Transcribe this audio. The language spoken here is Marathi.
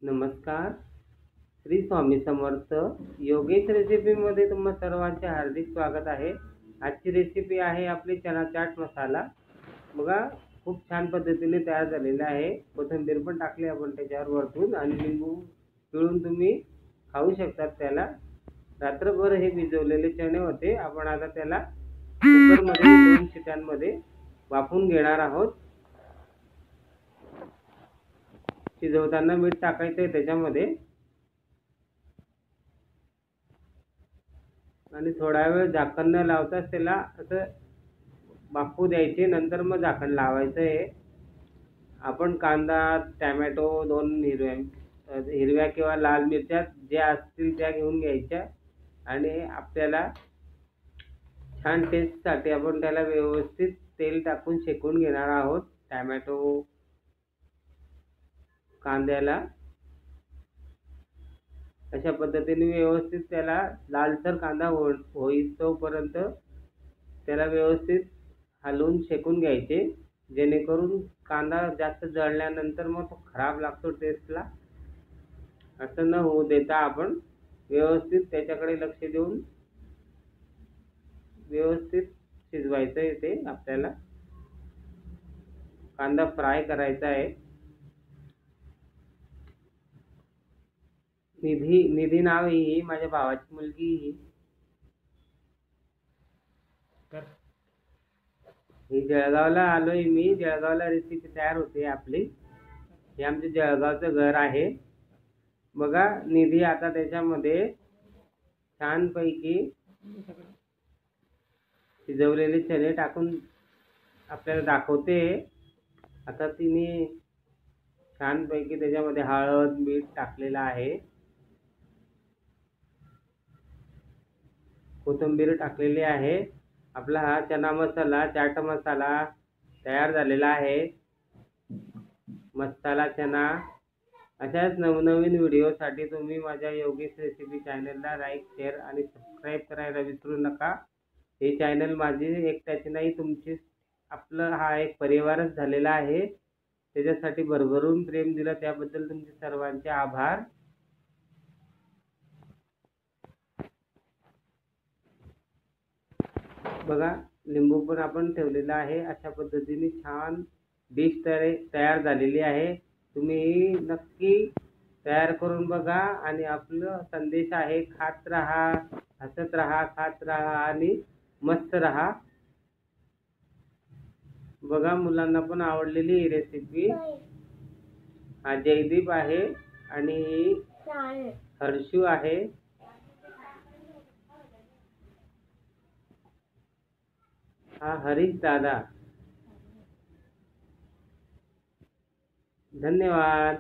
नमस्कार. श्री स्वामी समर्थ. योगेश रेसिपीमध्ये तुम्हा सर्वांचे हार्दिक स्वागत आहे. आजची रेसिपी आहे आपली चना चाट मसाला. बघा, खूप छान पद्धतीने तयार झालेला आहे. कोथिंबीर पण टाकली आपण त्याच्यावर वरतून आणि लिंबू पिळून तुम्ही खाऊ शकतात त्याला. रात्रभर हे भिजवलेले चणे होते. आपण आता त्याला कुकरमध्ये 2 शिट्यांमध्ये वाफवून घेणार आहोत. शिजवताना मीठ टाकायचं आहे त्याच्यामध्ये आणि थोडा वेळ झाकण न लावताच त्याला असं वाफू द्यायचे. नंतर मग झाकण लावायचं आहे. आपण कांदा, टॅमॅटो, 2 हिरव्या किंवा लाल मिरच्या ज्या असतील त्या घेऊन घ्यायच्या आणि आपल्याला छान टेस्टसाठी आपण त्याला व्यवस्थित तेल टाकून शेकून घेणार आहोत. टॅमॅटो, कांद्याला अशा पद्धतीने व्यवस्थित त्याला लालसर कांदा होईस्तोपर्यंत त्याला व्यवस्थित हलवून शेकून घ्यायचे, जेणेकरून कांदा जास्त जळल्यानंतर मग तो खराब लागतो टेस्टला. असं न होऊ देता आपण व्यवस्थित त्याच्याकडे लक्ष देऊन व्यवस्थित शिजवायचं आहे. ते आपल्याला कांदा फ्राय करायचा आहे. निधी नाव आहे ही, माझ्या भावाची मुलगी ही. ही जळगावला आलोय मी. जळगावला रेसिपी तयार होते आपली. हे आमचे जळगावचं घर आहे. बघा, निधी आता त्याच्यामध्ये छानपैकी शिजवलेले चणे टाकून आपल्याला दाखवते. आता तिने छानपैकी त्याच्यामध्ये हळद, मीठ टाकलेलं आहे. कोथिंबीर टाकलेली आहे. आपला हा चना मसाला, चाट मसाला तयार झालेला आहे. मसाला चना. अशाच नवनवीन व्हिडिओसाठी तुम्ही माझ्या योगेश रेसिपी चॅनलला लाईक, शेअर आणि सबस्क्राईब करायला विसरू नका. हे चॅनल माझी एकट्याची नाही, तुमची आपलं हा एक परिवारच झालेला आहे. त्याच्यासाठी भरभरून प्रेम दिलं त्याबद्दल तुमचे सर्वांचे आभार. बघा, लिंबू पण आपण ठेवलेला आहे. अशा पद्धतीने छान डिश तयार झालेली आहे. तुम्ही नक्की तयार करून बघा आणि आपलं संदेश आहे, खात राहा, हसत राहा, खात राहा आणि मस्त राहा. बघा, मुलांना पण आवडलेली ही रेसिपी. हा जयदीप आहे आणि हर्षू आहे. हा हरीश दादा. धन्यवाद.